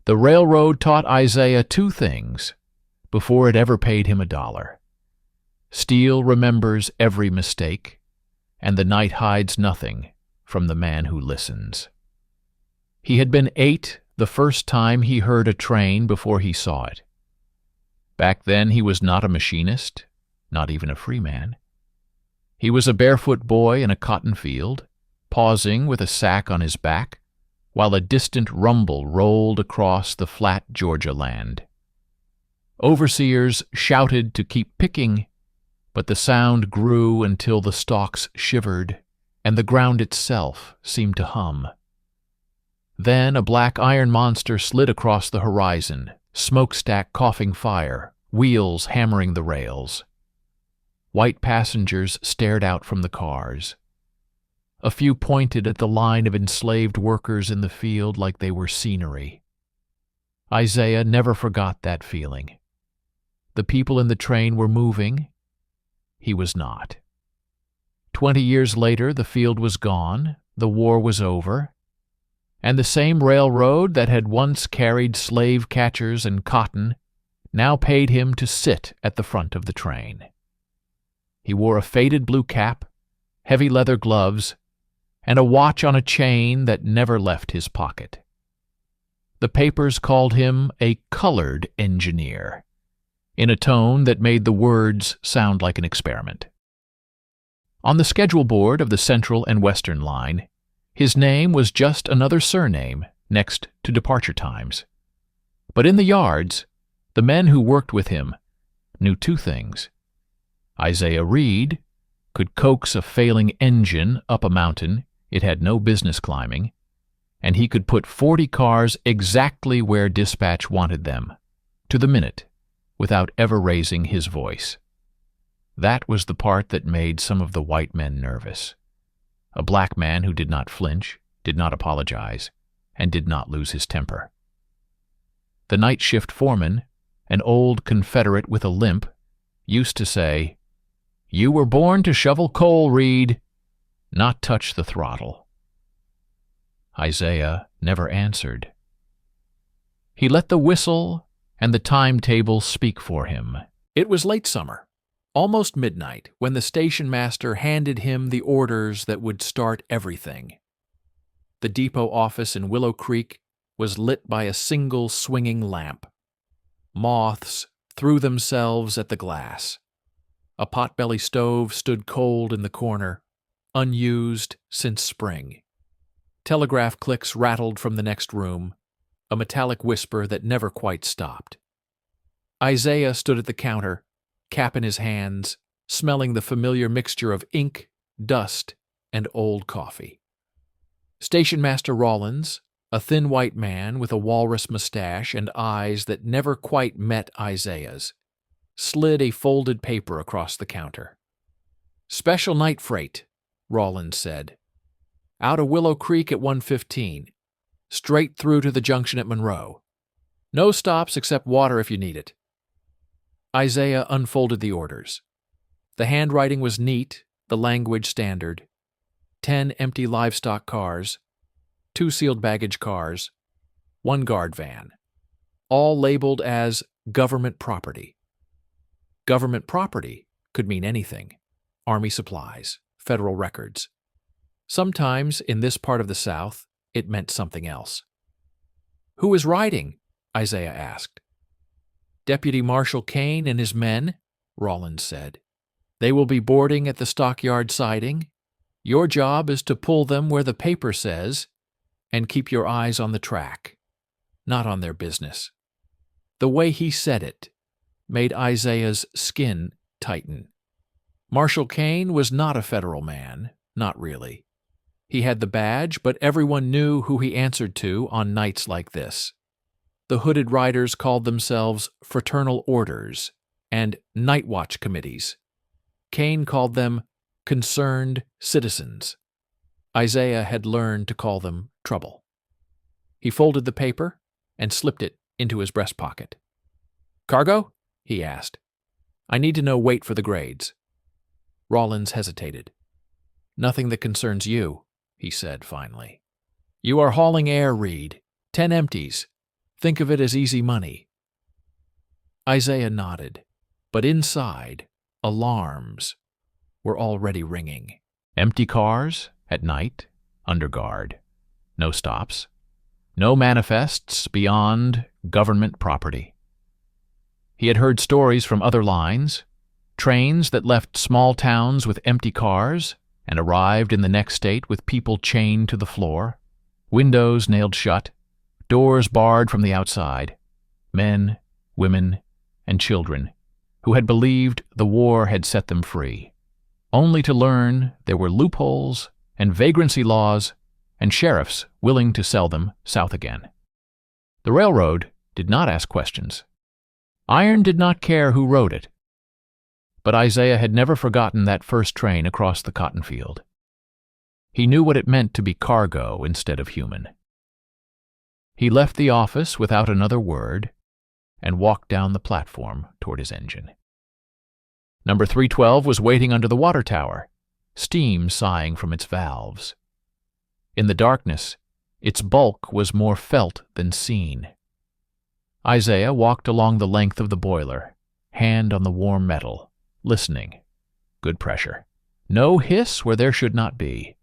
The railroad taught Isaiah two things before it ever paid him $1. Steel remembers every mistake, and the night hides nothing from the man who listens. He had been 8 the first time he heard a train before he saw it. Back then he was not a machinist, not even a free man. He was a barefoot boy in a cotton field, pausing with a sack on his back, while a distant rumble rolled across the flat Georgia land. Overseers shouted to keep picking, but the sound grew until the stalks shivered and the ground itself seemed to hum. Then a black iron monster slid across the horizon, smokestack coughing fire, wheels hammering the rails. White passengers stared out from the cars. A few pointed at the line of enslaved workers in the field like they were scenery. Isaiah never forgot that feeling. The people in the train were moving. He was not. 20 years later, the field was gone, the war was over, and the same railroad that had once carried slave catchers and cotton now paid him to sit at the front of the train. He wore a faded blue cap, heavy leather gloves, and a watch on a chain that never left his pocket. The papers called him a colored engineer, in a tone that made the words sound like an experiment. On the schedule board of the Central and Western line, his name was just another surname next to departure times. But in the yards, the men who worked with him knew two things. Isaiah Reed could coax a failing engine up a mountain it had no business climbing, and he could put 40 cars exactly where dispatch wanted them, to the minute, without ever raising his voice. That was the part that made some of the white men nervous. A black man who did not flinch, did not apologize, and did not lose his temper. The night shift foreman, an old Confederate with a limp, used to say, "You were born to shovel coal, Reed, not touch the throttle." Isaiah never answered. He let the whistle and the timetable speak for him. It was late summer, almost midnight, when the station master handed him the orders that would start everything. The depot office in Willow Creek was lit by a single swinging lamp. Moths threw themselves at the glass. A potbelly stove stood cold in the corner, unused since spring. Telegraph clicks rattled from the next room, a metallic whisper that never quite stopped. Isaiah stood at the counter, cap in his hands, smelling the familiar mixture of ink, dust, and old coffee. Station Master Rawlins, a thin white man with a walrus mustache and eyes that never quite met Isaiah's, slid a folded paper across the counter. "Special night freight," Rawlins said. "Out of Willow Creek at 1:15, straight through to the junction at Monroe. No stops except water if you need it." Isaiah unfolded the orders. The handwriting was neat, the language standard. 10 empty livestock cars, 2 sealed baggage cars, 1 guard van, all labeled as government property. Government property could mean anything: Army supplies, federal records. Sometimes, in this part of the South, it meant something else. "Who is riding?" Isaiah asked. "Deputy Marshal Kane and his men," Rawlins said. "They will be boarding at the stockyard siding. Your job is to pull them where the paper says, and keep your eyes on the track, not on their business." The way he said it made Isaiah's skin tighten. Marshal Kane was not a federal man, not really. He had the badge, but everyone knew who he answered to on nights like this. The hooded riders called themselves fraternal orders and night watch committees. Kane called them concerned citizens. Isaiah had learned to call them trouble. He folded the paper and slipped it into his breast pocket. "Cargo?" he asked. "I need to know weight for the grades." Rawlins hesitated. "Nothing that concerns you," he said finally. "You are hauling air, Reed. 10 empties. Think of it as easy money." Isaiah nodded, but inside, alarms were already ringing. Empty cars at night, under guard. No stops. No manifests beyond government property. He had heard stories from other lines, trains that left small towns with empty cars and arrived in the next state with people chained to the floor, windows nailed shut, doors barred from the outside, men, women, and children who had believed the war had set them free, only to learn there were loopholes and vagrancy laws and sheriffs willing to sell them south again. The railroad did not ask questions. Iron did not care who rode it. But Isaiah had never forgotten that first train across the cotton field. He knew what it meant to be cargo instead of human. He left the office without another word and walked down the platform toward his engine. Number 312 was waiting under the water tower, steam sighing from its valves. In the darkness, its bulk was more felt than seen. Isaiah walked along the length of the boiler, hand on the warm metal, listening. Good pressure. No hiss where there should not be.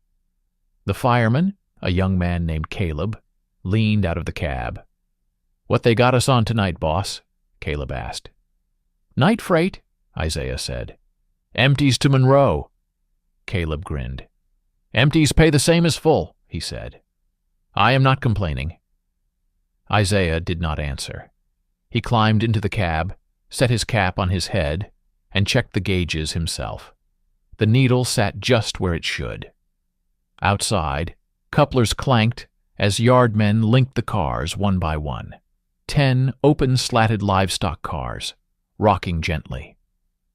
The fireman, a young man named Caleb, leaned out of the cab. "What they got us on tonight, boss?" Caleb asked. "Night freight," Isaiah said. "Empties to Monroe." Caleb grinned. "Empties pay the same as full," he said. "I am not complaining." Isaiah did not answer. He climbed into the cab, set his cap on his head, and checked the gauges himself. The needle sat just where it should. Outside, couplers clanked as yardmen linked the cars one by one. 10 open-slatted livestock cars, rocking gently.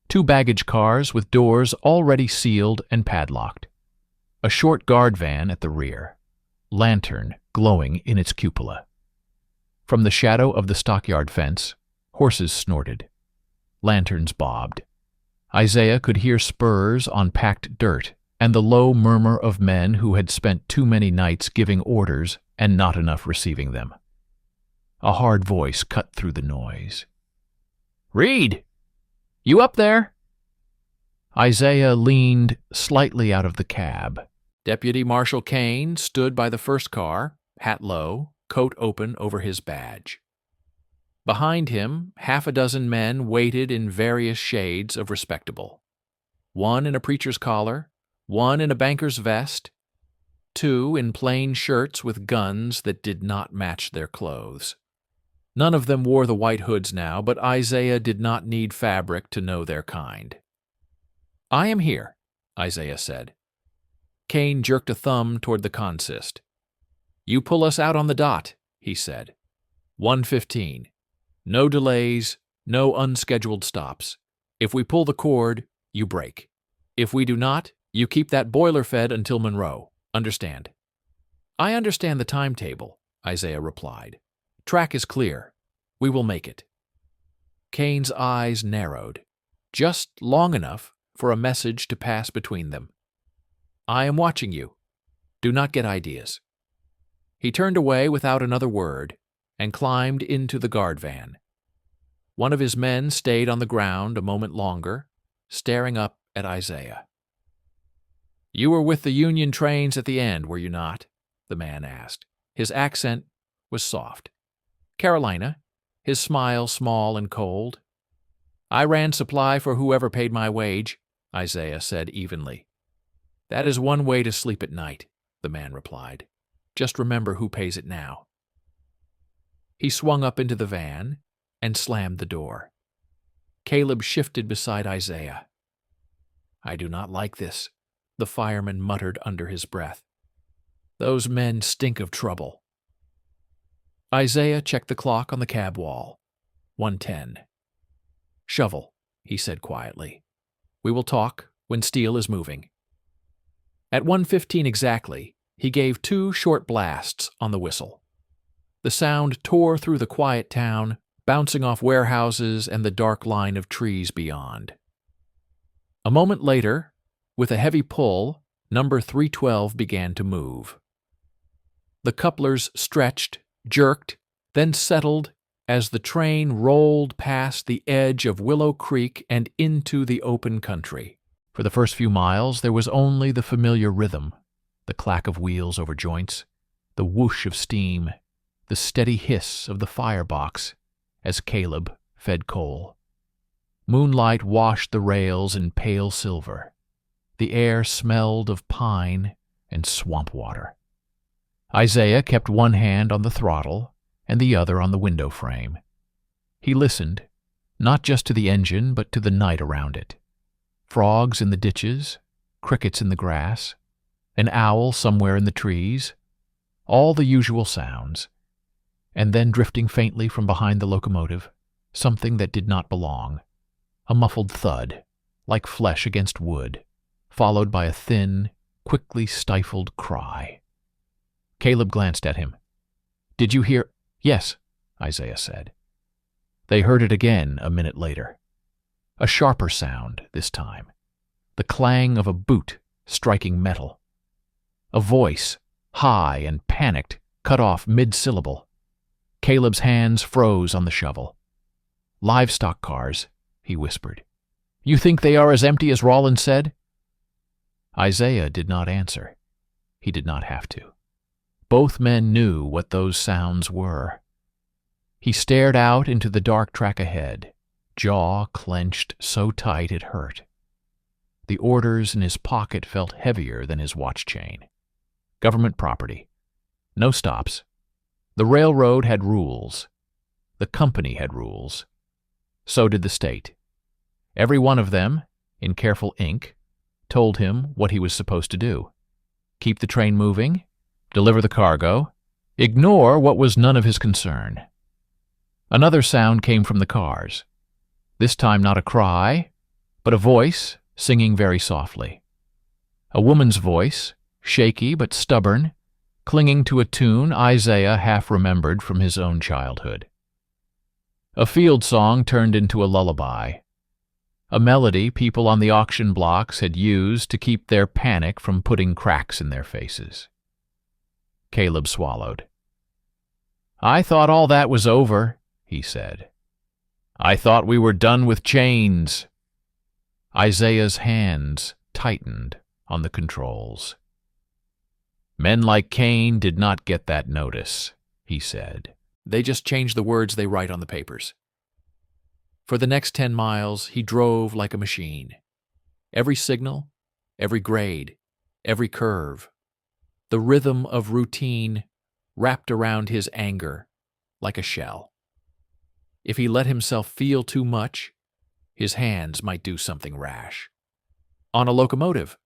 2 baggage cars with doors already sealed and padlocked. A short guard van at the rear, lantern glowing in its cupola. From the shadow of the stockyard fence, horses snorted. Lanterns bobbed. Isaiah could hear spurs on packed dirt and the low murmur of men who had spent too many nights giving orders and not enough receiving them. A hard voice cut through the noise. "Reed! You up there?" Isaiah leaned slightly out of the cab. Deputy Marshal Kane stood by the first car, hat low, coat open over his badge. Behind him, 6 men waited in various shades of respectable. 1 in a preacher's collar, 1 in a banker's vest, 2 in plain shirts with guns that did not match their clothes. None of them wore the white hoods now, but Isaiah did not need fabric to know their kind. "I am here," Isaiah said. Kane jerked a thumb toward the consist. "You pull us out on the dot," he said. 1:15. No delays, no unscheduled stops. If we pull the cord, you break. If we do not, you keep that boiler fed until Monroe. Understand?" "I understand the timetable," Isaiah replied. "Track is clear. We will make it." Kane's eyes narrowed, just long enough for a message to pass between them. "I am watching you. Do not get ideas." He turned away without another word and climbed into the guard van. One of his men stayed on the ground a moment longer, staring up at Isaiah. "You were with the Union trains at the end, were you not?" the man asked. His accent was soft. "Carolina," his smile small and cold. "I ran supply for whoever paid my wage," Isaiah said evenly. "That is one way to sleep at night," the man replied. "Just remember who pays it now." He swung up into the van and slammed the door. Caleb shifted beside Isaiah. "I do not like this," the fireman muttered under his breath. "Those men stink of trouble." Isaiah checked the clock on the cab wall. 1:10. "Shovel," he said quietly. "We will talk when steel is moving." At 1:15 exactly, he gave 2 short blasts on the whistle. The sound tore through the quiet town, bouncing off warehouses and the dark line of trees beyond. A moment later, with a heavy pull, number 312 began to move. The couplers stretched, jerked, then settled as the train rolled past the edge of Willow Creek and into the open country. For the first few miles there was only the familiar rhythm, the clack of wheels over joints, the whoosh of steam, the steady hiss of the firebox as Caleb fed coal. Moonlight washed the rails in pale silver. The air smelled of pine and swamp water. Isaiah kept one hand on the throttle and the other on the window frame. He listened, not just to the engine, but to the night around it. Frogs in the ditches, crickets in the grass, an owl somewhere in the trees, all the usual sounds. And then drifting faintly from behind the locomotive, something that did not belong, a muffled thud, like flesh against wood, followed by a thin, quickly stifled cry. Caleb glanced at him. "Did you hear—" "Yes," Isaiah said. They heard it again a minute later. A sharper sound this time, the clang of a boot striking metal. A voice, high and panicked, cut off mid-syllable. Caleb's hands froze on the shovel. "Livestock cars," he whispered. "You think they are as empty as Rollins said?" Isaiah did not answer. He did not have to. Both men knew what those sounds were. He stared out into the dark track ahead, jaw clenched so tight it hurt. The orders in his pocket felt heavier than his watch chain. Government property. No stops. The railroad had rules. The company had rules. So did the state. Every one of them, in careful ink, told him what he was supposed to do. Keep the train moving, deliver the cargo, ignore what was none of his concern. Another sound came from the cars. This time not a cry, but a voice singing very softly. A woman's voice, shaky but stubborn, clinging to a tune Isaiah half remembered from his own childhood. A field song turned into a lullaby, a melody people on the auction blocks had used to keep their panic from putting cracks in their faces. Caleb swallowed. "I thought all that was over," he said. "I thought we were done with chains." Isaiah's hands tightened on the controls. "Men like Kane did not get that notice," he said. "They just change the words they write on the papers." For the next 10 miles, he drove like a machine. Every signal, every grade, every curve. The rhythm of routine wrapped around his anger like a shell. If he let himself feel too much, his hands might do something rash. On a locomotive,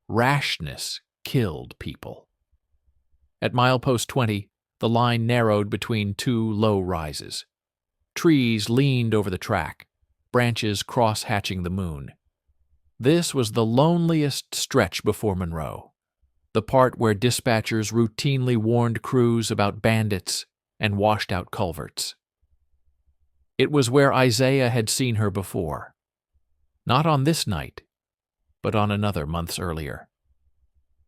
rashness killed people. At milepost 20, the line narrowed between two low rises. Trees leaned over the track, branches cross-hatching the moon. This was the loneliest stretch before Monroe, the part where dispatchers routinely warned crews about bandits and washed-out culverts. It was where Isaiah had seen her before. Not on this night, but on another months earlier.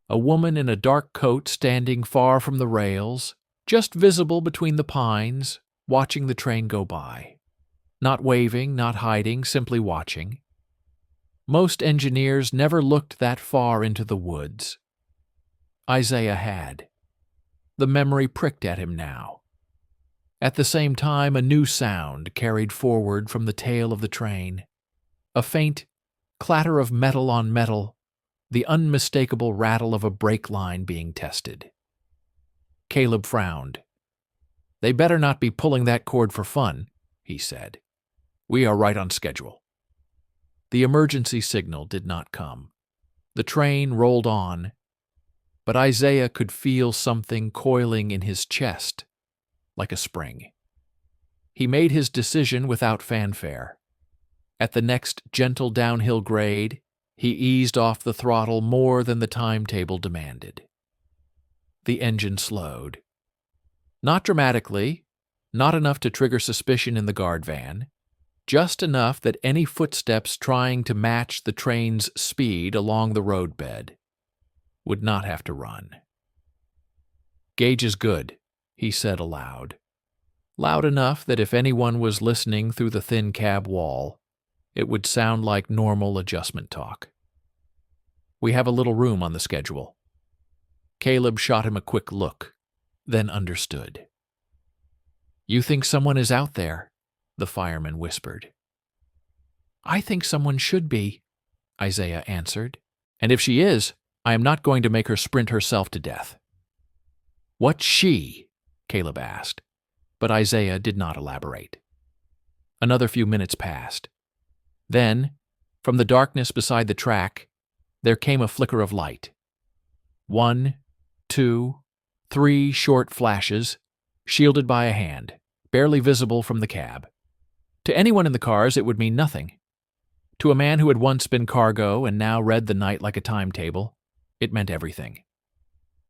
A woman in a dark coat standing far from the rails, just visible between the pines, watching the train go by. Not waving, not hiding, simply watching. Most engineers never looked that far into the woods. Isaiah had. The memory pricked at him now. At the same time, a new sound carried forward from the tail of the train. A faint clatter of metal on metal, the unmistakable rattle of a brake line being tested. Caleb frowned. "They better not be pulling that cord for fun," he said. "We are right on schedule." The emergency signal did not come. The train rolled on, but Isaiah could feel something coiling in his chest, like a spring. He made his decision without fanfare. At the next gentle downhill grade, he eased off the throttle more than the timetable demanded. The engine slowed. Not dramatically, not enough to trigger suspicion in the guard van, just enough that any footsteps trying to match the train's speed along the roadbed would not have to run. "Gauge is good," he said aloud. loud enough that if anyone was listening through the thin cab wall, it would sound like normal adjustment talk. "We have a little room on the schedule." Caleb shot him a quick look, then understood. "You think someone is out there?" the fireman whispered. "I think someone should be," Isaiah answered. "And if she is, I am not going to make her sprint herself to death." "What's she?" Caleb asked, but Isaiah did not elaborate. Another few minutes passed. Then, from the darkness beside the track, there came a flicker of light. 1, 2, 3 short flashes, shielded by a hand, barely visible from the cab. To anyone in the cars, it would mean nothing. To a man who had once been cargo and now read the night like a timetable, it meant everything.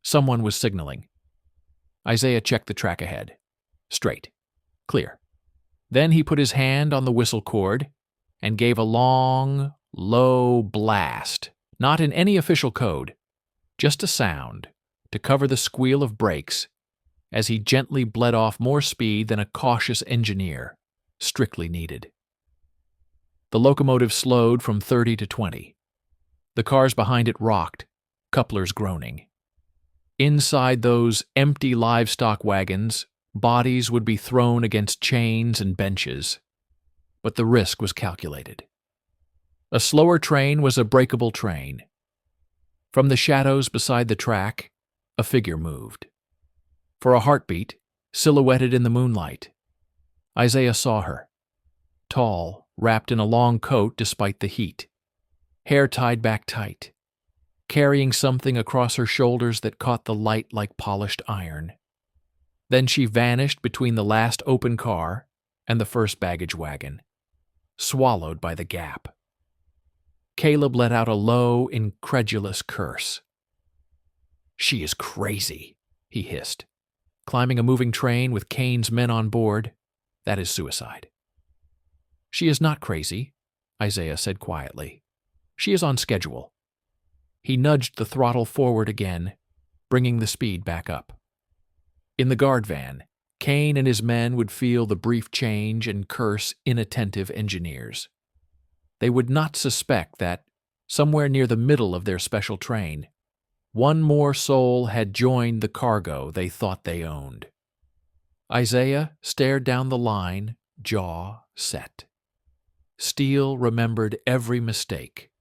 Someone was signaling. Isaiah checked the track ahead. Straight. Clear. Then he put his hand on the whistle cord and gave a long, low blast, not in any official code, just a sound to cover the squeal of brakes as he gently bled off more speed than a cautious engineer strictly needed. The locomotive slowed from 30 to 20. The cars behind it rocked, couplers groaning. Inside those empty livestock wagons, bodies would be thrown against chains and benches, but the risk was calculated. A slower train was a breakable train. From the shadows beside the track, a figure moved. For a heartbeat, silhouetted in the moonlight, Isaiah saw her. Tall, wrapped in a long coat despite the heat, hair tied back tight, carrying something across her shoulders that caught the light like polished iron. Then she vanished between the last open car and the first baggage wagon, swallowed by the gap. Caleb let out a low, incredulous curse. "She is crazy," he hissed. "Climbing a moving train with Kane's men on board, that is suicide." "She is not crazy," Isaiah said quietly. "She is on schedule." He nudged the throttle forward again, bringing the speed back up. In the guard van, Kane and his men would feel the brief change and curse inattentive engineers. They would not suspect that, somewhere near the middle of their special train, one more soul had joined the cargo they thought they owned. Isaiah stared down the line, jaw set. Steele remembered every mistake.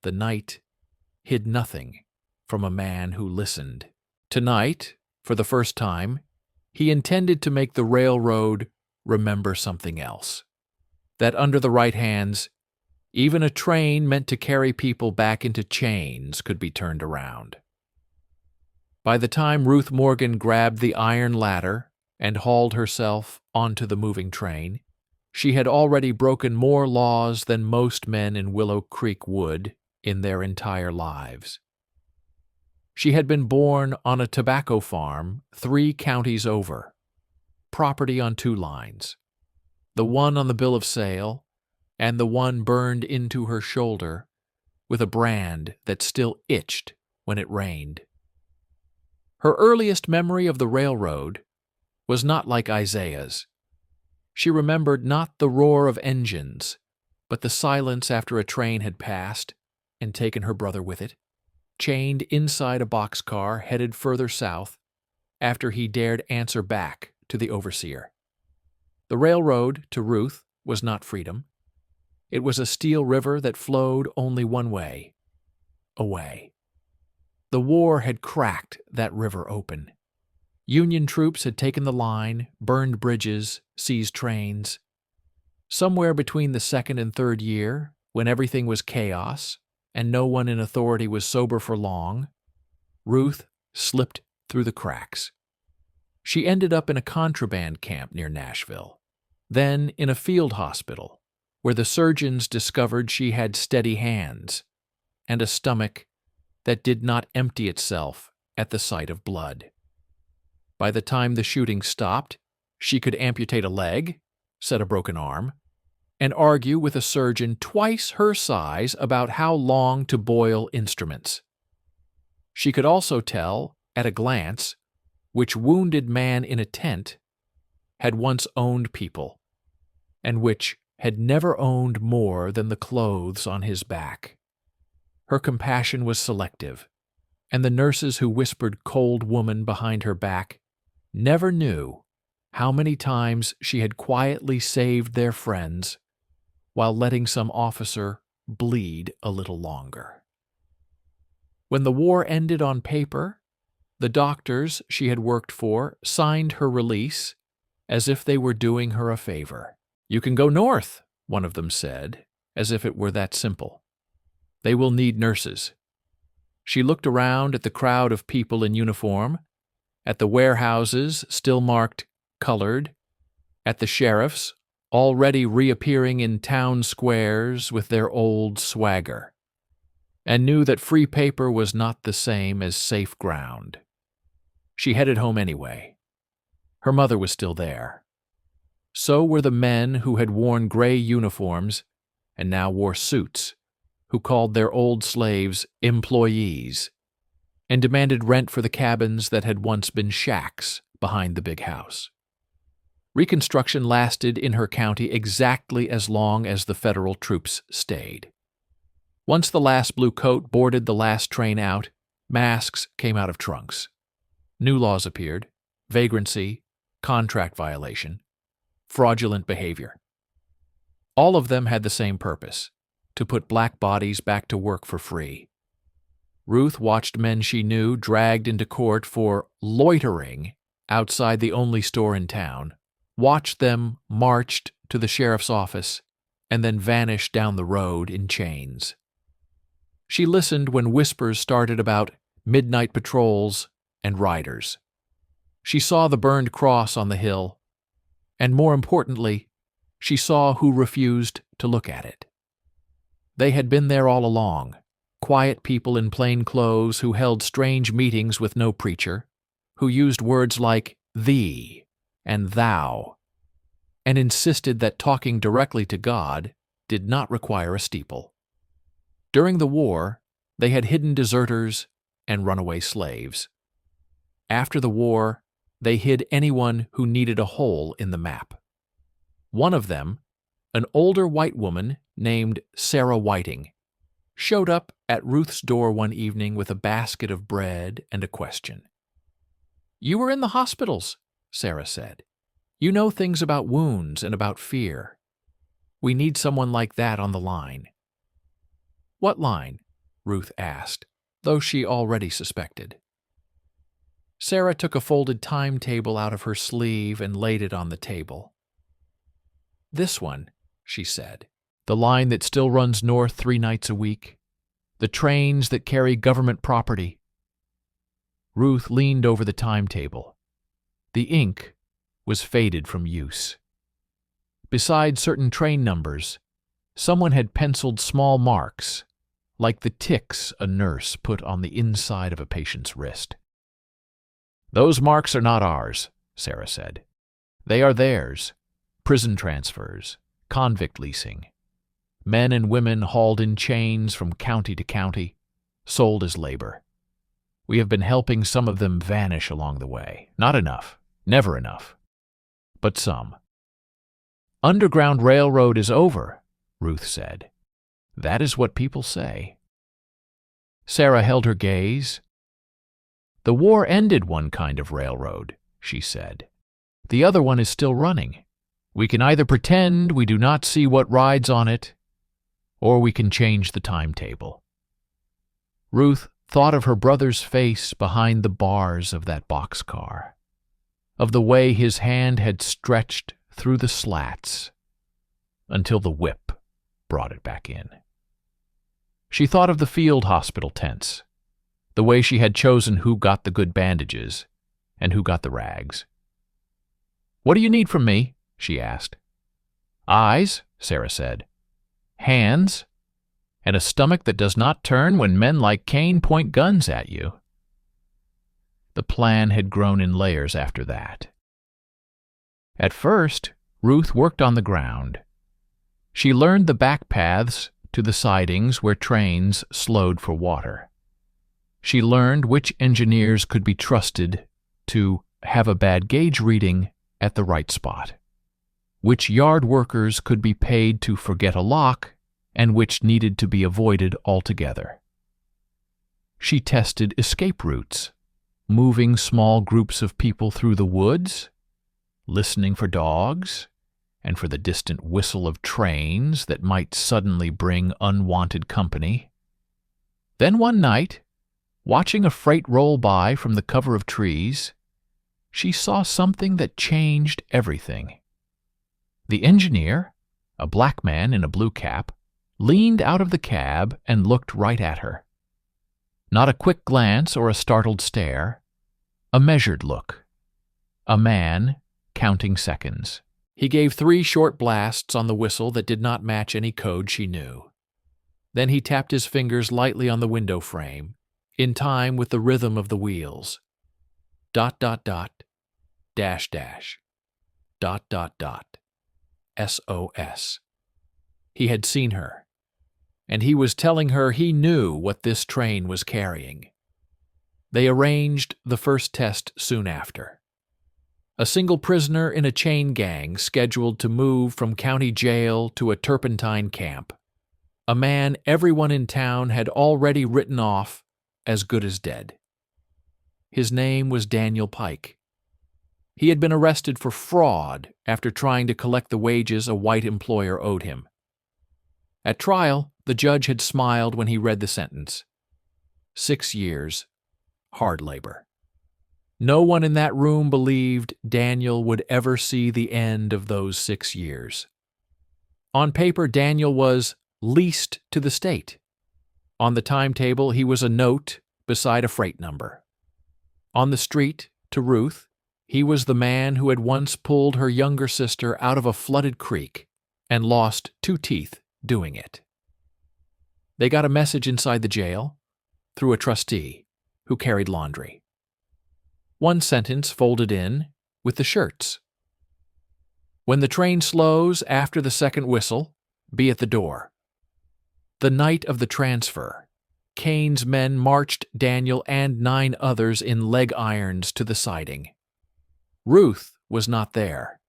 The night hid nothing from a man who listened. Tonight, for the first time, he intended to make the railroad remember something else. That under the right hands, even a train meant to carry people back into chains could be turned around. By the time Ruth Morgan grabbed the iron ladder and hauled herself onto the moving train, she had already broken more laws than most men in Willow Creek would in their entire lives. She had been born on a tobacco farm 3 counties over, property on 2 lines, the one on the bill of sale and the one burned into her shoulder with a brand that still itched when it rained. Her earliest memory of the railroad was not like Isaiah's. She remembered not the roar of engines, but the silence after a train had passed and taken her brother with it, chained inside a boxcar headed further south after he dared answer back to the overseer. The railroad, to Ruth, was not freedom. It was a steel river that flowed only one way, away. The war had cracked that river open. Union troops had taken the line, burned bridges, seized trains. Somewhere between the 2nd and 3rd year, when everything was chaos and no one in authority was sober for long, Ruth slipped through the cracks. She ended up in a contraband camp near Nashville, then in a field hospital, where the surgeons discovered she had steady hands and a stomach that did not empty itself at the sight of blood. By the time the shooting stopped, she could amputate a leg, set a broken arm, and argue with a surgeon twice her size about how long to boil instruments. She could also tell, at a glance, which wounded man in a tent had once owned people, and which had never owned more than the clothes on his back. Her compassion was selective, and the nurses who whispered "cold woman" behind her back never knew how many times she had quietly saved their friends while letting some officer bleed a little longer. When the war ended on paper, the doctors she had worked for signed her release as if they were doing her a favor. "You can go north," one of them said, as if it were that simple. "They will need nurses." She looked around at the crowd of people in uniform, at the warehouses still marked colored, at the sheriffs already reappearing in town squares with their old swagger, and knew that free paper was not the same as safe ground. She headed home anyway. Her mother was still there. So were the men who had worn gray uniforms and now wore suits, who called their old slaves employees and demanded rent for the cabins that had once been shacks behind the big house. Reconstruction lasted in her county exactly as long as the federal troops stayed. Once the last blue coat boarded the last train out, masks came out of trunks. New laws appeared: vagrancy, contract violation, fraudulent behavior. All of them had the same purpose: to put black bodies back to work for free. Ruth watched men she knew dragged into court for loitering outside the only store in town, watched them marched to the sheriff's office, and then vanished down the road in chains. She listened when whispers started about midnight patrols and riders. She saw the burned cross on the hill, and more importantly, she saw who refused to look at it. They had been there all along, quiet people in plain clothes who held strange meetings with no preacher, who used words like "thee" and "thou," and insisted that talking directly to God did not require a steeple. During the war, they had hidden deserters and runaway slaves. After the war, they hid anyone who needed a hole in the map. One of them, an older white woman named Sarah Whiting, showed up at Ruth's door one evening with a basket of bread and a question. "You were in the hospitals," Sarah said. "You know things about wounds and about fear. We need someone like that on the line." "What line?" Ruth asked, though she already suspected. Sarah took a folded timetable out of her sleeve and laid it on the table. "This one," she said. "The line that still runs north 3 nights a week. The trains that carry government property." Ruth leaned over the timetable. The ink was faded from use. Beside certain train numbers, someone had penciled small marks, like the ticks a nurse put on the inside of a patient's wrist. "Those marks are not ours," Sarah said. "They are theirs. Prison transfers, convict leasing. Men and women hauled in chains from county to county, sold as labor. We have been helping some of them vanish along the way. Not enough, never enough, but some." "Underground Railroad is over," Ruth said. "That is what people say." Sarah held her gaze. "The war ended one kind of railroad," she said. "The other one is still running. We can either pretend we do not see what rides on it, or we can change the timetable." Ruth thought of her brother's face behind the bars of that boxcar, of the way his hand had stretched through the slats until the whip brought it back in. She thought of the field hospital tents, the way she had chosen who got the good bandages and who got the rags. "What do you need from me?" she asked. "Eyes," Sarah said. "Hands, and a stomach that does not turn when men like Kane point guns at you." The plan had grown in layers after that. At first, Ruth worked on the ground. She learned the back paths to the sidings where trains slowed for water. She learned which engineers could be trusted to have a bad gauge reading at the right spot, which yard workers could be paid to forget a lock and which needed to be avoided altogether. She tested escape routes, moving small groups of people through the woods, listening for dogs, and for the distant whistle of trains that might suddenly bring unwanted company. Then one night, watching a freight roll by from the cover of trees, she saw something that changed everything. The engineer, a black man in a blue cap, leaned out of the cab and looked right at her. Not a quick glance or a startled stare, a measured look. A man counting seconds. He gave 3 short blasts on the whistle that did not match any code she knew. Then he tapped his fingers lightly on the window frame, in time with the rhythm of the wheels. ... dash dash. ... SOS. He had seen her, and he was telling her he knew what this train was carrying. They arranged the first test soon after. A single prisoner in a chain gang scheduled to move from county jail to a turpentine camp. A man everyone in town had already written off as good as dead. His name was Daniel Pike. He had been arrested for fraud after trying to collect the wages a white employer owed him. At trial, the judge had smiled when he read the sentence. 6 years, hard labor. No one in that room believed Daniel would ever see the end of those 6 years. On paper, Daniel was leased to the state. On the timetable, he was a note beside a freight number. On the street, to Ruth, he was the man who had once pulled her younger sister out of a flooded creek and lost 2 teeth doing it. They got a message inside the jail through a trustee who carried laundry. One sentence folded in with the shirts. When the train slows after the second whistle, be at the door. The night of the transfer, Kane's men marched Daniel and 9 others in leg irons to the siding. Ruth was not there.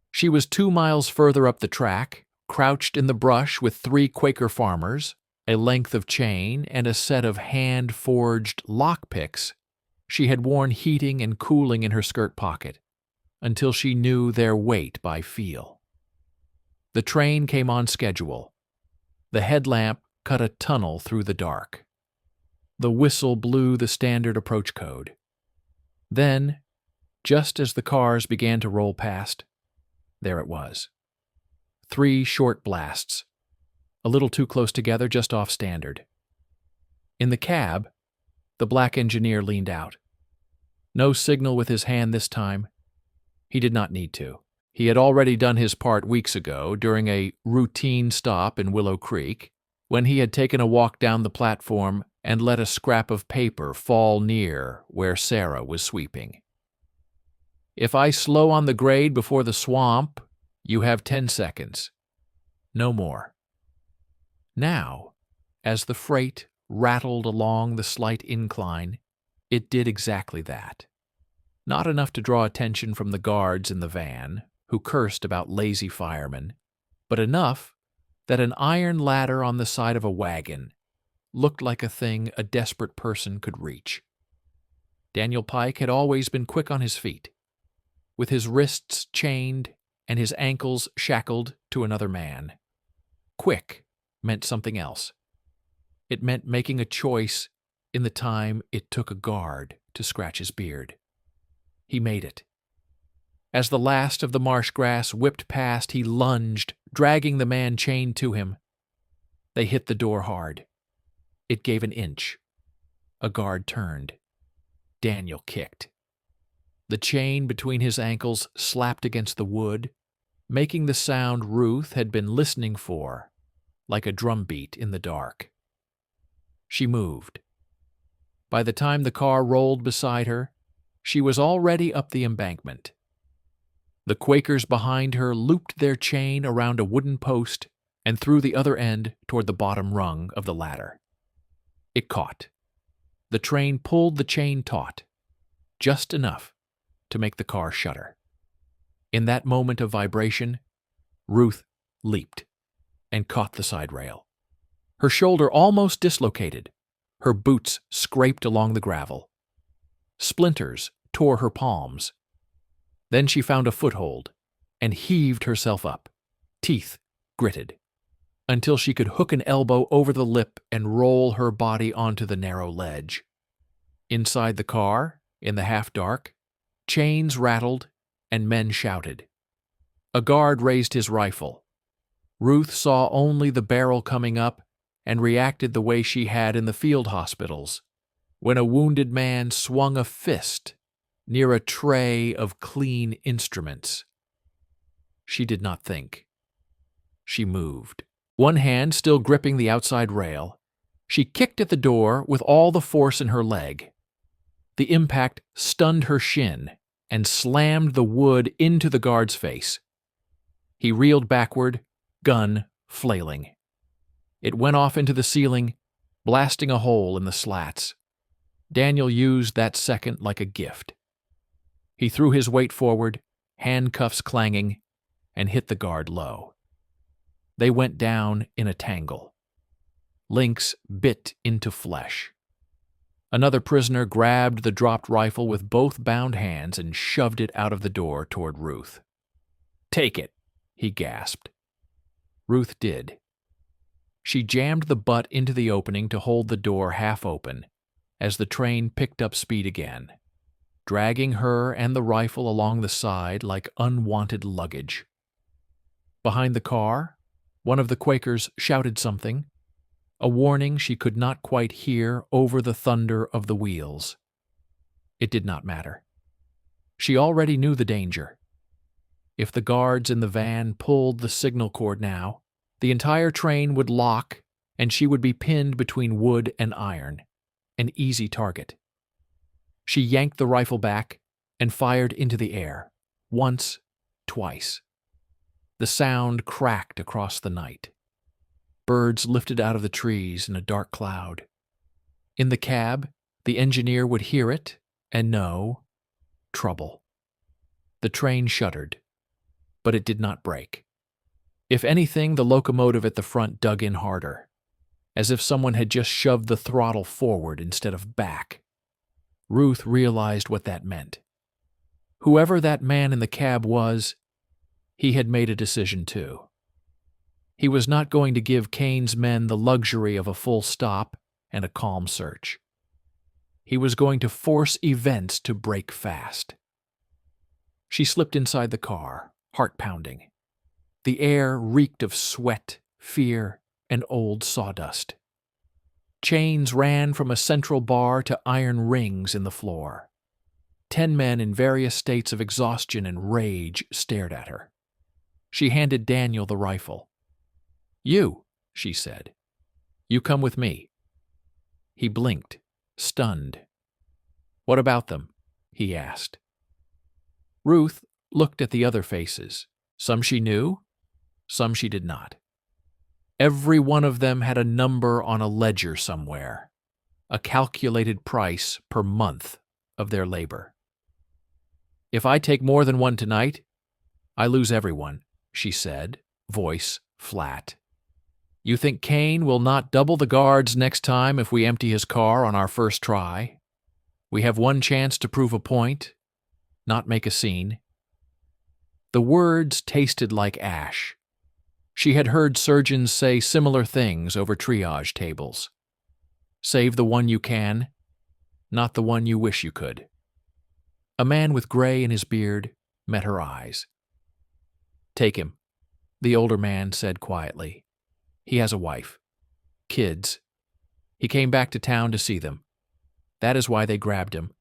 She was 2 miles further up the track, crouched in the brush with 3 Quaker farmers, a length of chain, and a set of hand-forged lockpicks she had worn heating and cooling in her skirt pocket, until she knew their weight by feel. The train came on schedule. The headlamp cut a tunnel through the dark. The whistle blew the standard approach code. Then, just as the cars began to roll past, there it was. 3 short blasts, a little too close together just off standard. In the cab, the black engineer leaned out. No signal with his hand this time. He did not need to. He had already done his part weeks ago during a routine stop in Willow Creek, when he had taken a walk down the platform and let a scrap of paper fall near where Sarah was sweeping. If I slow on the grade before the swamp, you have 10 seconds. No more. Now, as the freight rattled along the slight incline, it did exactly that. Not enough to draw attention from the guards in the van, who cursed about lazy firemen, but enough that an iron ladder on the side of a wagon looked like a thing a desperate person could reach. Daniel Pike had always been quick on his feet, with his wrists chained and his ankles shackled to another man. Quick meant something else. It meant making a choice in the time it took a guard to scratch his beard. He made it. As the last of the marsh grass whipped past, he lunged, dragging the man chained to him. They hit the door hard. It gave an inch. A guard turned. Daniel kicked. The chain between his ankles slapped against the wood, making the sound Ruth had been listening for, like a drumbeat in the dark. She moved. By the time the car rolled beside her, she was already up the embankment. The Quakers behind her looped their chain around a wooden post and threw the other end toward the bottom rung of the ladder. It caught. The train pulled the chain taut, just enough to make the car shudder. In that moment of vibration, Ruth leaped and caught the side rail. Her shoulder almost dislocated. Her boots scraped along the gravel. Splinters tore her palms. Then she found a foothold and heaved herself up, teeth gritted, until she could hook an elbow over the lip and roll her body onto the narrow ledge. Inside the car, in the half-dark, chains rattled and men shouted. A guard raised his rifle. Ruth saw only the barrel coming up and reacted the way she had in the field hospitals, when a wounded man swung a fist near a tray of clean instruments. She did not think. She moved. One hand still gripping the outside rail, she kicked at the door with all the force in her leg. The impact stunned her shin and slammed the wood into the guard's face. He reeled backward, gun flailing. It went off into the ceiling, blasting a hole in the slats. Daniel used that second like a gift. He threw his weight forward, handcuffs clanging, and hit the guard low. They went down in a tangle. Links bit into flesh. Another prisoner grabbed the dropped rifle with both bound hands and shoved it out of the door toward Ruth. "Take it," he gasped. Ruth did. She jammed the butt into the opening to hold the door half open as the train picked up speed again, dragging her and the rifle along the side like unwanted luggage. Behind the car, one of the Quakers shouted something, a warning she could not quite hear over the thunder of the wheels. It did not matter. She already knew the danger. If the guards in the van pulled the signal cord now, the entire train would lock and she would be pinned between wood and iron, an easy target. She yanked the rifle back and fired into the air, once, twice. The sound cracked across the night. Birds lifted out of the trees in a dark cloud. In the cab, the engineer would hear it and know trouble. The train shuddered, but it did not break. If anything, the locomotive at the front dug in harder, as if someone had just shoved the throttle forward instead of back. Ruth realized what that meant. Whoever that man in the cab was, he had made a decision too. He was not going to give Kane's men the luxury of a full stop and a calm search. He was going to force events to break fast. She slipped inside the car, heart pounding. The air reeked of sweat, fear, and old sawdust. Chains ran from a central bar to iron rings in the floor. 10 men in various states of exhaustion and rage stared at her. She handed Daniel the rifle. "You," she said. "You come with me." He blinked, stunned. "What about them?" he asked. Ruth looked at the other faces. Some she knew, some she did not. Every one of them had a number on a ledger somewhere, a calculated price per month of their labor. "If I take more than one tonight, I lose everyone," she said, voice flat. "You think Kane will not double the guards next time if we empty his car on our first try? We have one chance to prove a point, not make a scene." The words tasted like ash. She had heard surgeons say similar things over triage tables. Save the one you can, not the one you wish you could. A man with gray in his beard met her eyes. "Take him," the older man said quietly. "He has a wife. Kids. He came back to town to see them. That is why they grabbed him.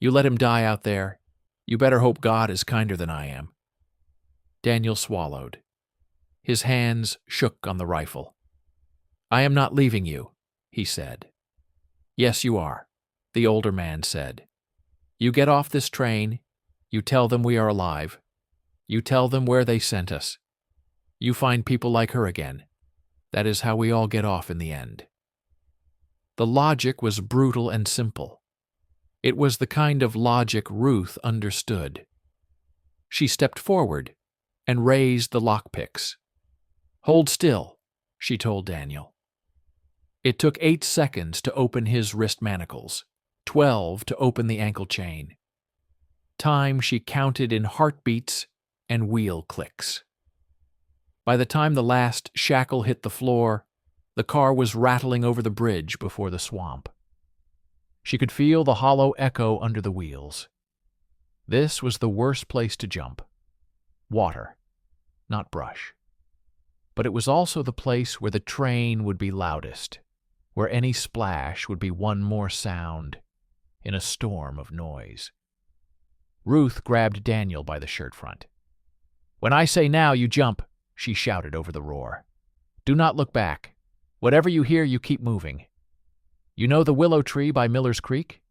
You let him die out there. You better hope God is kinder than I am." Daniel swallowed. His hands shook on the rifle. "I am not leaving you," he said. "Yes, you are," the older man said. "You get off this train. You tell them we are alive. You tell them where they sent us. You find people like her again. That is how we all get off in the end." The logic was brutal and simple. It was the kind of logic Ruth understood. She stepped forward and raised the lockpicks. "Hold still," she told Daniel. It took 8 seconds to open his wrist manacles, 12 to open the ankle chain. Time she counted in heartbeats and wheel clicks. By the time the last shackle hit the floor, the car was rattling over the bridge before the swamp. She could feel the hollow echo under the wheels. This was the worst place to jump. Water, not brush. But it was also the place where the train would be loudest, where any splash would be one more sound in a storm of noise. Ruth grabbed Daniel by the shirt front. "When I say now, you jump," she shouted over the roar. "Do not look back. Whatever you hear, you keep moving. You know the willow tree by Miller's Creek?"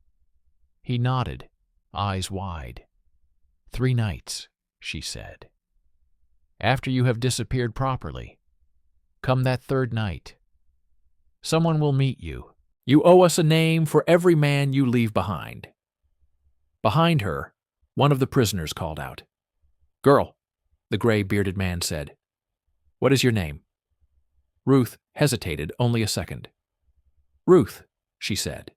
He nodded, eyes wide. 3 nights, she said. "After you have disappeared properly. Come that 3rd night. Someone will meet you. You owe us a name for every man you leave behind." Behind her, one of the prisoners called out. "Girl," the gray-bearded man said. "What is your name?" Ruth hesitated only a second. "Ruth," she said.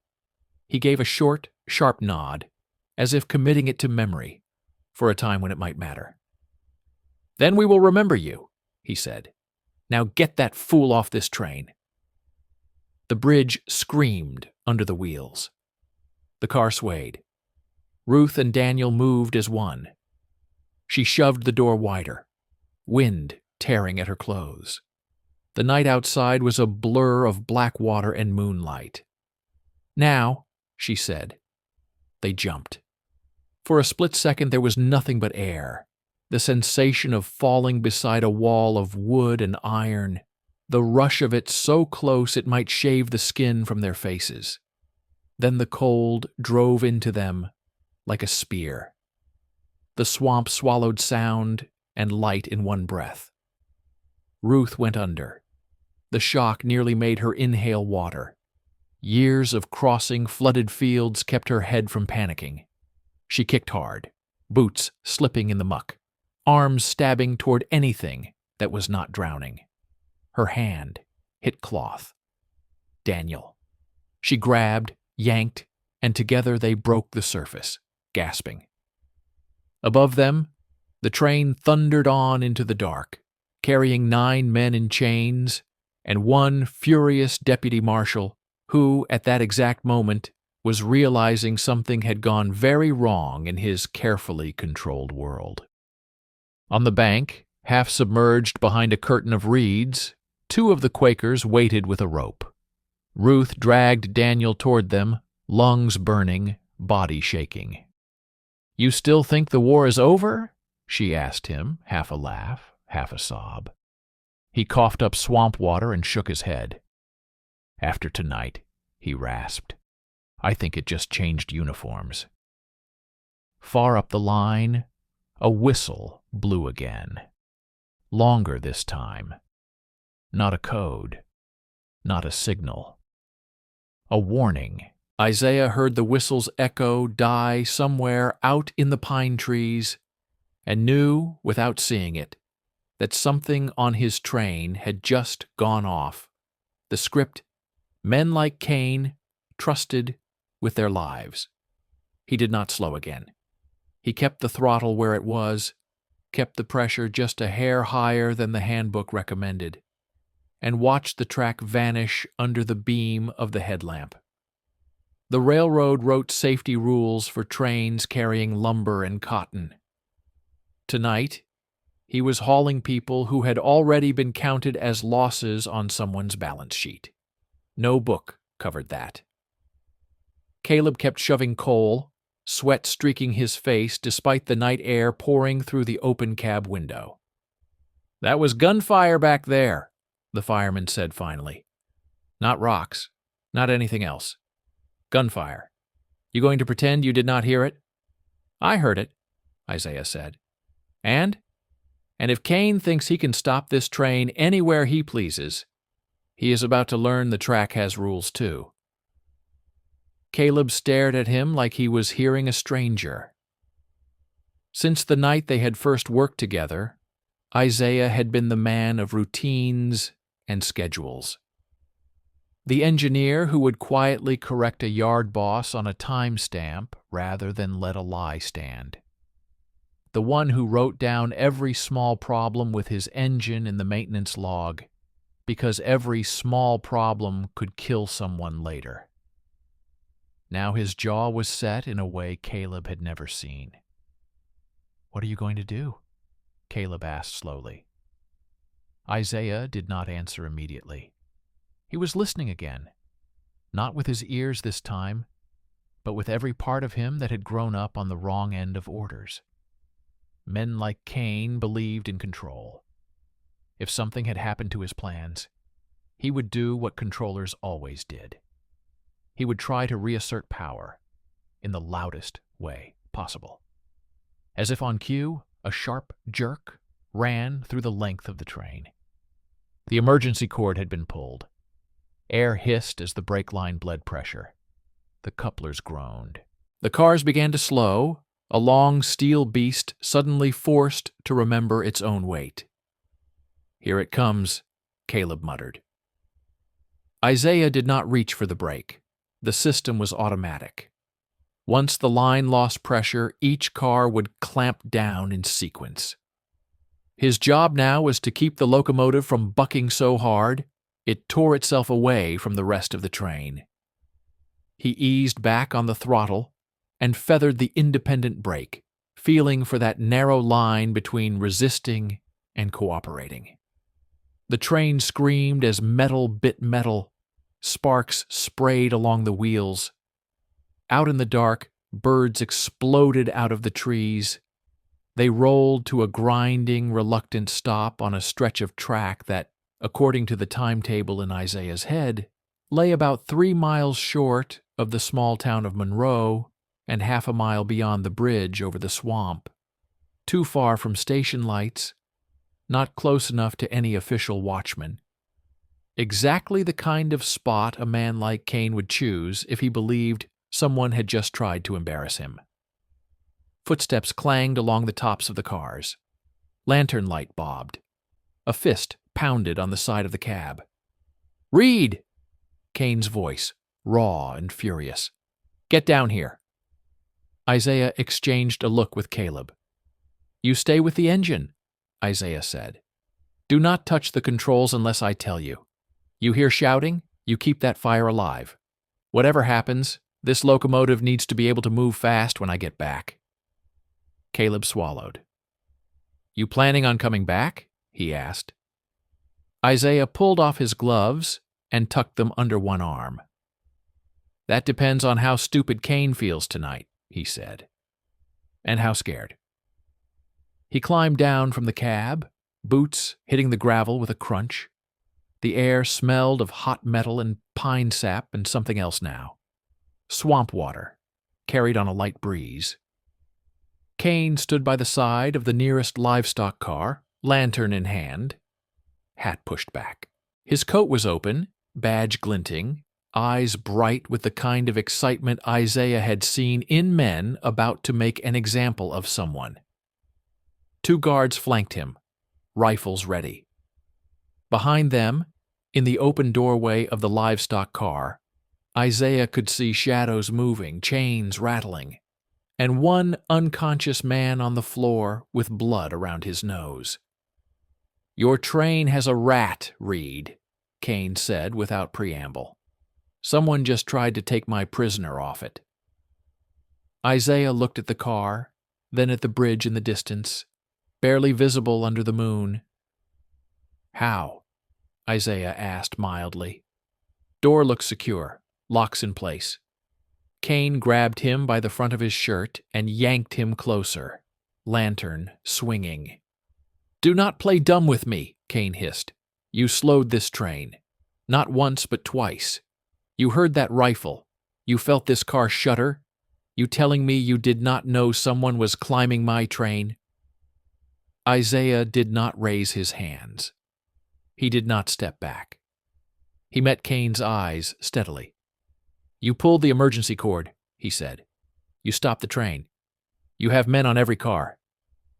He gave a short, sharp nod, as if committing it to memory, for a time when it might matter. "Then we will remember you," he said. "Now get that fool off this train." The bridge screamed under the wheels. The car swayed. Ruth and Daniel moved as one. She shoved the door wider, wind tearing at her clothes. The night outside was a blur of black water and moonlight. "Now," she said. They jumped. For a split second there was nothing but air, the sensation of falling beside a wall of wood and iron, the rush of it so close it might shave the skin from their faces. Then the cold drove into them like a spear. The swamp swallowed sound and light in one breath. Ruth went under. The shock nearly made her inhale water. Years of crossing flooded fields kept her head from panicking. She kicked hard, boots slipping in the muck, arms stabbing toward anything that was not drowning. Her hand hit cloth. Daniel. She grabbed, yanked, and together they broke the surface, gasping. Above them, the train thundered on into the dark, carrying 9 men in chains and one furious deputy marshal who, at that exact moment, was realizing something had gone very wrong in his carefully controlled world. On the bank, half submerged behind a curtain of reeds, 2 of the Quakers waited with a rope. Ruth dragged Daniel toward them, lungs burning, body shaking. "You still think the war is over?" she asked him, half a laugh, half a sob. He coughed up swamp water and shook his head. "After tonight," he rasped, "I think it just changed uniforms." Far up the line, a whistle blew again. Longer this time. Not a code. Not a signal. A warning. Isaiah heard the whistle's echo die somewhere out in the pine trees and knew, without seeing it, that something on his train had just gone off. The script, men like Kane, trusted with their lives. He did not slow again. He kept the throttle where it was, kept the pressure just a hair higher than the handbook recommended, and watched the track vanish under the beam of the headlamp. The railroad wrote safety rules for trains carrying lumber and cotton. Tonight, he was hauling people who had already been counted as losses on someone's balance sheet. No book covered that. Caleb kept shoving coal, sweat streaking his face despite the night air pouring through the open cab window. "That was gunfire back there," the fireman said finally. "Not rocks, not anything else. Gunfire. You going to pretend you did not hear it?" "I heard it," Isaiah said. And if Kane thinks he can stop this train anywhere he pleases, he is about to learn the track has rules too." Caleb stared at him like he was hearing a stranger. Since the night they had first worked together, Isaiah had been the man of routines and schedules. The engineer who would quietly correct a yard boss on a timestamp rather than let a lie stand. The one who wrote down every small problem with his engine in the maintenance log, because every small problem could kill someone later. Now his jaw was set in a way Caleb had never seen. "What are you going to do?" Caleb asked slowly. Isaiah did not answer immediately. He was listening again, not with his ears this time, but with every part of him that had grown up on the wrong end of orders. Men like Kane believed in control. If something had happened to his plans, he would do what controllers always did. He would try to reassert power in the loudest way possible. As if on cue, a sharp jerk ran through the length of the train. The emergency cord had been pulled. Air hissed as the brake line bled pressure. The couplers groaned. The cars began to slow, a long steel beast suddenly forced to remember its own weight. "Here it comes," Caleb muttered. Isaiah did not reach for the brake. The system was automatic. Once the line lost pressure, each car would clamp down in sequence. His job now was to keep the locomotive from bucking so hard it tore itself away from the rest of the train. He eased back on the throttle and feathered the independent brake, feeling for that narrow line between resisting and cooperating. The train screamed as metal bit metal. Sparks sprayed along the wheels. Out in the dark, birds exploded out of the trees. They rolled to a grinding, reluctant stop on a stretch of track that, according to the timetable in Isaiah's head, lay about 3 miles short of the small town of Monroe and half a mile beyond the bridge over the swamp. Too far from station lights, not close enough to any official watchman. Exactly the kind of spot a man like Kane would choose if he believed someone had just tried to embarrass him. Footsteps clanged along the tops of the cars. Lantern light bobbed. A fist pounded on the side of the cab. "Reed!" Kane's voice, raw and furious. "Get down here." Isaiah exchanged a look with Caleb. "You stay with the engine," Isaiah said. "Do not touch the controls unless I tell you. You hear shouting, you keep that fire alive. Whatever happens, this locomotive needs to be able to move fast when I get back." Caleb swallowed. "You planning on coming back?" he asked. Isaiah pulled off his gloves and tucked them under one arm. "That depends on how stupid Kane feels tonight," he said. "And how scared." He climbed down from the cab, boots hitting the gravel with a crunch. The air smelled of hot metal and pine sap and something else now. Swamp water, carried on a light breeze. Kane stood by the side of the nearest livestock car, lantern in hand, hat pushed back. His coat was open, badge glinting, eyes bright with the kind of excitement Isaiah had seen in men about to make an example of someone. 2 guards flanked him, rifles ready. Behind them, in the open doorway of the livestock car, Isaiah could see shadows moving, chains rattling, and one unconscious man on the floor with blood around his nose. "Your train has a rat, Reed," Kane said without preamble. "Someone just tried to take my prisoner off it." Isaiah looked at the car, then at the bridge in the distance, barely visible under the moon. "How?" Isaiah asked mildly. "Door looks secure, locks in place." Kane grabbed him by the front of his shirt and yanked him closer, lantern swinging. "Do not play dumb with me," Kane hissed. "You slowed this train. Not once, but twice. You heard that rifle. You felt this car shudder. You telling me you did not know someone was climbing my train?" Isaiah did not raise his hands. He did not step back. He met Kane's eyes steadily. "You pulled the emergency cord," he said. "You stopped the train. You have men on every car.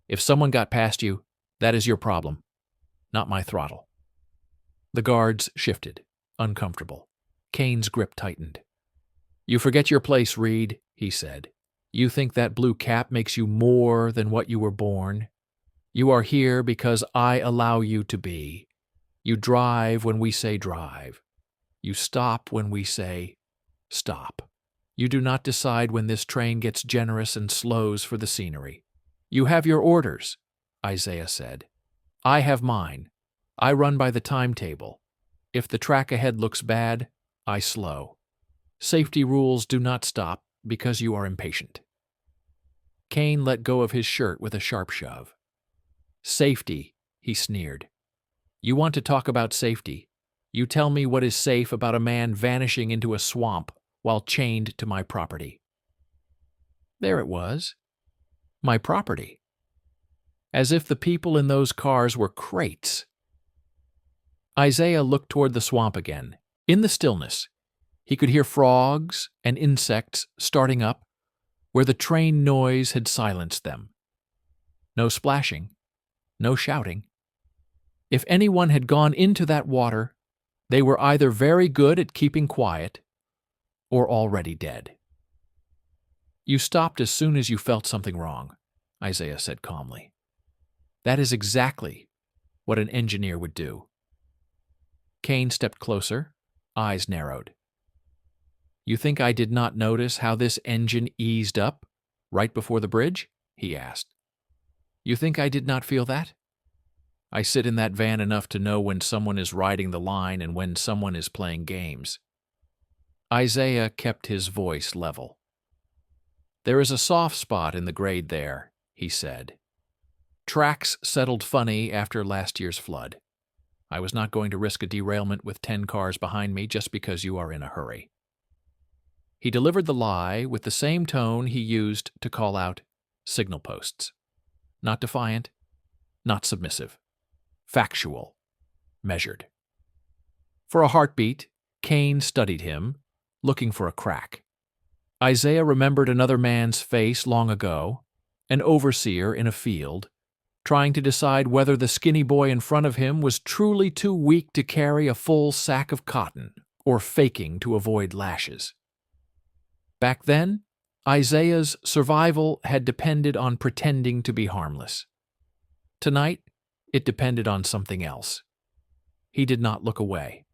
If someone got past you, that is your problem, not my throttle. The guards shifted, uncomfortable. Kane's grip tightened. You forget your place, Reed, he said. You think that blue cap makes you more than what you were born. You are here because I allow you to be. You drive when we say drive. You stop when we say stop. You do not decide when this train gets generous and slows for the scenery. You have your orders, Isaiah said. I have mine. I run by the timetable. If the track ahead looks bad, I slow. Safety rules do not stop because you are impatient. Kane let go of his shirt with a sharp shove. Safety, he sneered. You want to talk about safety. You tell me what is safe about a man vanishing into a swamp while chained to my property. There it was. My property. As if the people in those cars were crates. Isaiah looked toward the swamp again. In the stillness, he could hear frogs and insects starting up where the train noise had silenced them. No splashing, no shouting. If anyone had gone into that water, they were either very good at keeping quiet or already dead. You stopped as soon as you felt something wrong, Isaiah said calmly. That is exactly what an engineer would do. Kane stepped closer, eyes narrowed. You think I did not notice how this engine eased up right before the bridge? He asked. You think I did not feel that? I sit in that van enough to know when someone is riding the line and when someone is playing games. Isaiah kept his voice level. There is a soft spot in the grade there, he said. Tracks settled funny after last year's flood. I was not going to risk a derailment with 10 cars behind me just because you are in a hurry. He delivered the lie with the same tone he used to call out signal posts. Not defiant, not submissive. Factual, measured. For a heartbeat, Kane studied him, looking for a crack. Isaiah remembered another man's face long ago, an overseer in a field, trying to decide whether the skinny boy in front of him was truly too weak to carry a full sack of cotton or faking to avoid lashes. Back then, Isaiah's survival had depended on pretending to be harmless. Tonight, it depended on something else. He did not look away.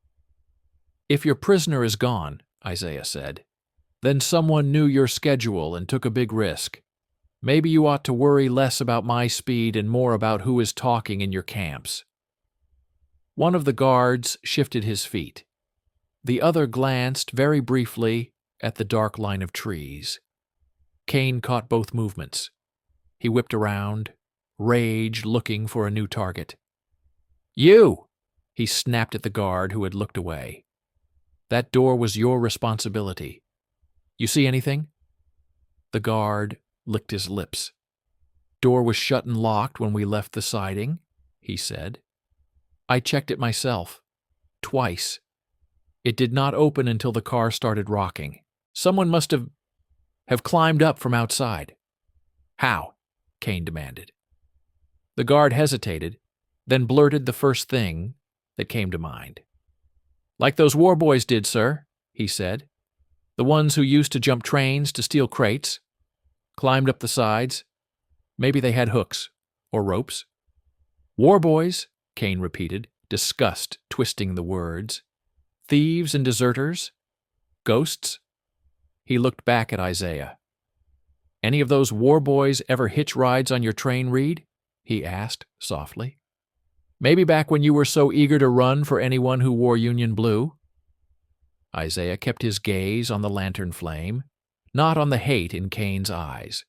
If your prisoner is gone, Isaiah said, then someone knew your schedule and took a big risk. Maybe you ought to worry less about my speed and more about who is talking in your camps. One of the guards shifted his feet. The other glanced very briefly at the dark line of trees. Kane caught both movements. He whipped around, rage looking for a new target. You! He snapped at the guard who had looked away. That door was your responsibility. You see anything? The guard licked his lips. Door was shut and locked when we left the siding, he said. I checked it myself. Twice. It did not open until the car started rocking. Someone must have climbed up from outside. How? Kane demanded. The guard hesitated, then blurted the first thing that came to mind. Like those war boys did, sir, he said. The ones who used to jump trains to steal crates. Climbed up the sides. Maybe they had hooks or ropes. War boys, Kane repeated, disgust twisting the words. Thieves and deserters? Ghosts? He looked back at Isaiah. Any of those war boys ever hitch rides on your train, Reed? He asked softly. Maybe back when you were so eager to run for anyone who wore Union blue? Isaiah kept his gaze on the lantern flame, not on the hate in Kane's eyes.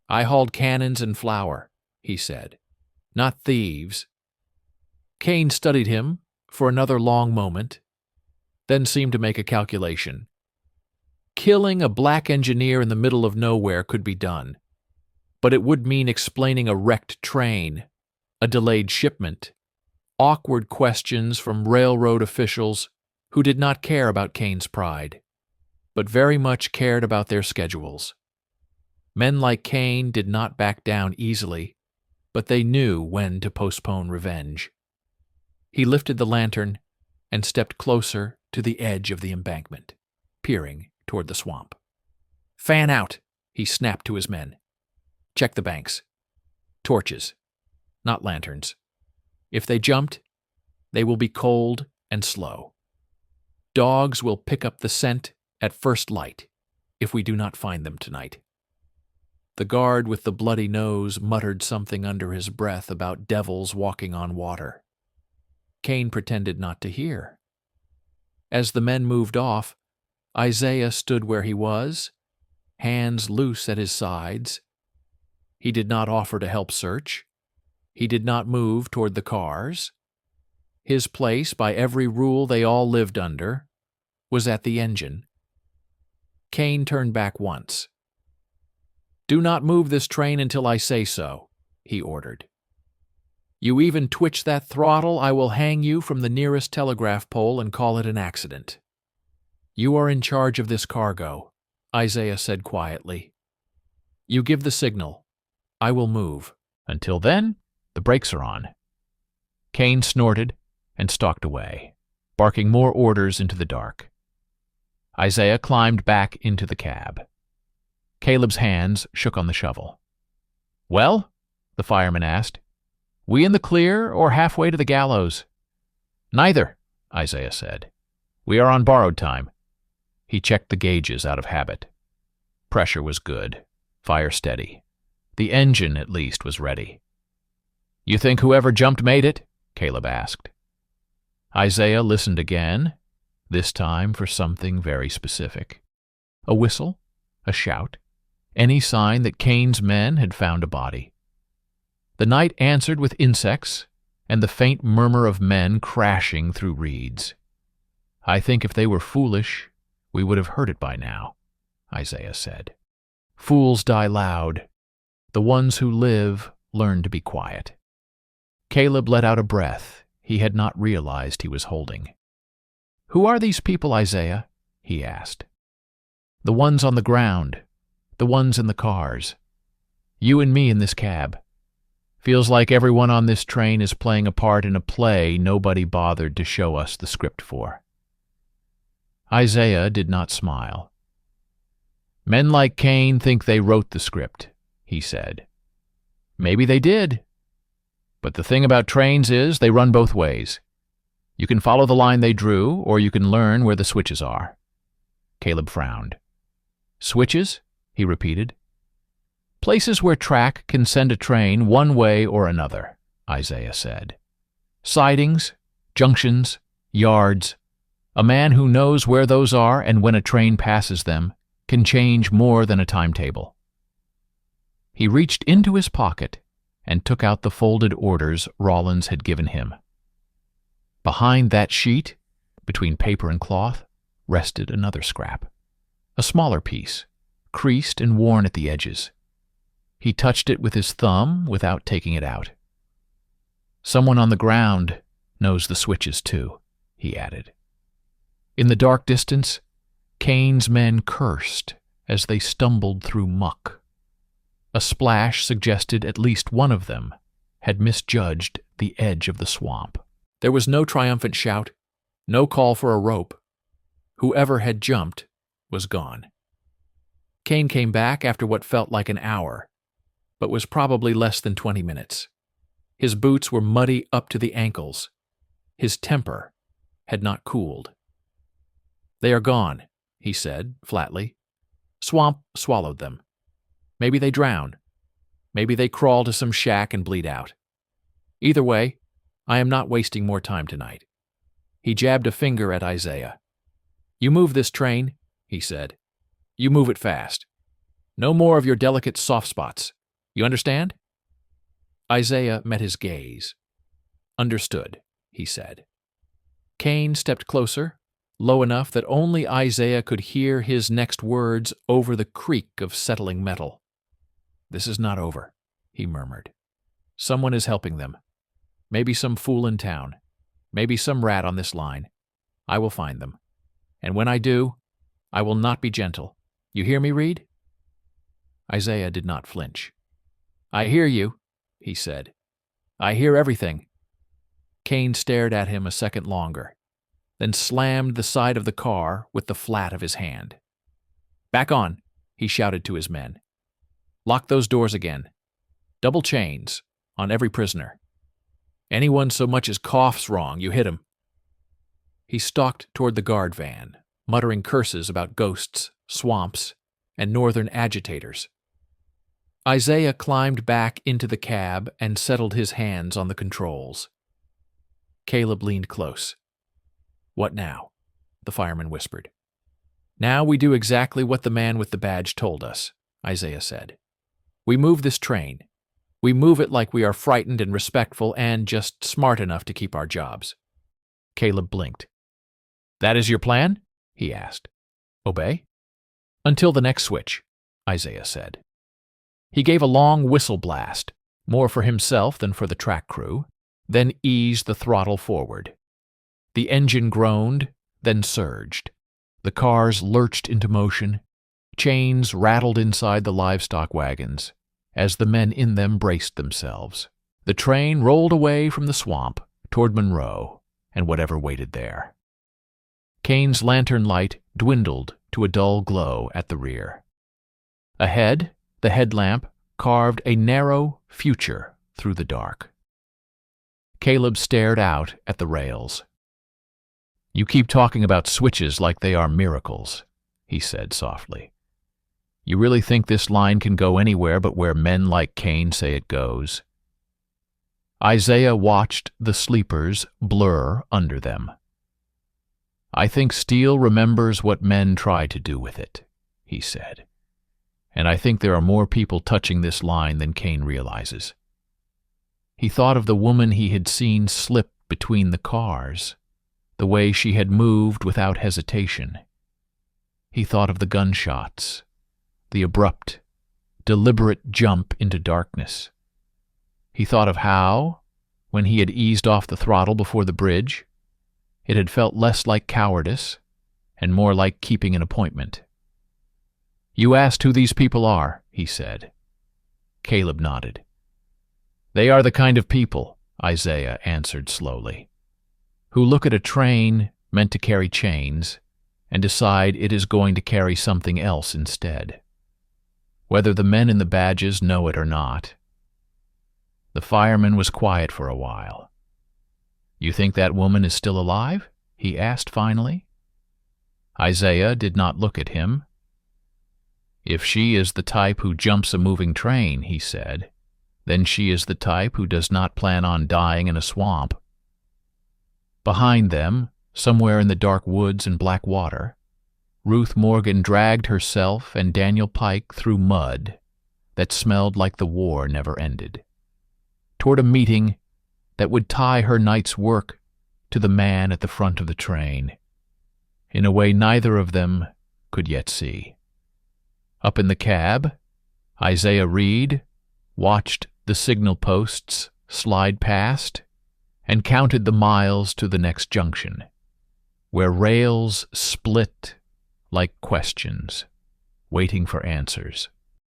I hauled cannons and flour, he said. Not thieves. Kane studied him for another long moment, then seemed to make a calculation. Killing a black engineer in the middle of nowhere could be done, but it would mean explaining a wrecked train, a delayed shipment, awkward questions from railroad officials who did not care about Kane's pride, but very much cared about their schedules. Men like Kane did not back down easily, but they knew when to postpone revenge. He lifted the lantern and stepped closer to the edge of the embankment, peering toward the swamp. "Fan out," he snapped to his men. "Check the banks. Torches, not lanterns. If they jumped, they will be cold and slow. Dogs will pick up the scent at first light if we do not find them tonight." The guard with the bloody nose muttered something under his breath about devils walking on water. Kane pretended not to hear. As the men moved off, Isaiah stood where he was, hands loose at his sides. He did not offer to help search. He did not move toward the cars. His place, by every rule they all lived under, was at the engine. Kane turned back once. "Do not move this train until I say so," he ordered. "You even twitch that throttle, I will hang you from the nearest telegraph pole and call it an accident." "You are in charge of this cargo," Isaiah said quietly. "You give the signal. I will move. Until then, the brakes are on." Kane snorted and stalked away, barking more orders into the dark. Isaiah climbed back into the cab. Caleb's hands shook on the shovel. "Well?" the fireman asked. "We in the clear or halfway to the gallows?" "Neither," Isaiah said. "We are on borrowed time." He checked the gauges out of habit. Pressure was good, fire steady. The engine, at least, was ready. "You think whoever jumped made it?" Caleb asked. Isaiah listened again, this time for something very specific. A whistle, a shout, any sign that Kane's men had found a body. The night answered with insects and the faint murmur of men crashing through reeds. "I think if they were foolish, we would have heard it by now," Isaiah said. "Fools die loud. The ones who live learn to be quiet." Caleb let out a breath he had not realized he was holding. "Who are these people, Isaiah?" he asked. "The ones on the ground, the ones in the cars. You and me in this cab. Feels like everyone on this train is playing a part in a play nobody bothered to show us the script for." Isaiah did not smile. "Men like Kane think they wrote the script," he said. "Maybe they did. But the thing about trains is they run both ways. You can follow the line they drew, or you can learn where the switches are." Caleb frowned. "Switches?" he repeated. "Places where track can send a train one way or another," Isaiah said. "Sidings, junctions, yards. A man who knows where those are and when a train passes them can change more than a timetable." He reached into his pocket and took out the folded orders Rollins had given him. Behind that sheet, between paper and cloth, rested another scrap. A smaller piece, creased and worn at the edges. He touched it with his thumb without taking it out. "Someone on the ground knows the switches too," he added. In the dark distance, Kane's men cursed as they stumbled through muck. A splash suggested at least one of them had misjudged the edge of the swamp. There was no triumphant shout, no call for a rope. Whoever had jumped was gone. Kane came back after what felt like an hour, but was probably less than 20 minutes. His boots were muddy up to the ankles. His temper had not cooled. "They are gone," he said, flatly. "Swamp swallowed them. Maybe they drown. Maybe they crawl to some shack and bleed out. Either way, I am not wasting more time tonight." He jabbed a finger at Isaiah. "You move this train," he said. "You move it fast. No more of your delicate soft spots. You understand?" Isaiah met his gaze. "Understood," he said. Kane stepped closer, low enough that only Isaiah could hear his next words over the creak of settling metal. "This is not over," he murmured. "Someone is helping them. Maybe some fool in town. Maybe some rat on this line. I will find them. And when I do, I will not be gentle. You hear me, Reed?" Isaiah did not flinch. "I hear you," he said. "I hear everything." Kane stared at him a second longer, then slammed the side of the car with the flat of his hand. "Back on," he shouted to his men. "Lock those doors again. Double chains on every prisoner. Anyone so much as coughs wrong, you hit him." He stalked toward the guard van, muttering curses about ghosts, swamps, and northern agitators. Isaiah climbed back into the cab and settled his hands on the controls. Caleb leaned close. "What now?" the fireman whispered. "Now we do exactly what the man with the badge told us," Isaiah said. "We move this train. We move it like we are frightened and respectful and just smart enough to keep our jobs." Caleb blinked. "That is your plan?" he asked. "Obey?" "Until the next switch," Isaiah said. He gave a long whistle blast, more for himself than for the track crew, then eased the throttle forward. The engine groaned, then surged. The cars lurched into motion. Chains rattled inside the livestock wagons as the men in them braced themselves. The train rolled away from the swamp toward Monroe and whatever waited there. Kane's lantern light dwindled to a dull glow at the rear. Ahead, the headlamp carved a narrow future through the dark. Caleb stared out at the rails. "You keep talking about switches like they are miracles," he said softly. "You really think this line can go anywhere but where men like Kane say it goes?" Isaiah watched the sleepers blur under them. "I think steel remembers what men try to do with it," he said. "And I think there are more people touching this line than Kane realizes." He thought of the woman he had seen slip between the cars, the way she had moved without hesitation. He thought of the gunshots, the abrupt, deliberate jump into darkness. He thought of how, when he had eased off the throttle before the bridge, it had felt less like cowardice and more like keeping an appointment. "You asked who these people are," he said. Caleb nodded. "They are the kind of people," Isaiah answered slowly, "who look at a train meant to carry chains and decide it is going to carry something else instead, whether the men in the badges know it or not." The fireman was quiet for a while. "You think that woman is still alive?" he asked finally. Isaiah did not look at him. "If she is the type who jumps a moving train," he said, "then she is the type who does not plan on dying in a swamp." Behind them, somewhere in the dark woods and black water, Ruth Morgan dragged herself and Daniel Pike through mud that smelled like the war never ended, toward a meeting that would tie her night's work to the man at the front of the train, in a way neither of them could yet see. Up in the cab, Isaiah Reed watched the signal posts slide past and counted the miles to the next junction, where rails split like questions, waiting for answers.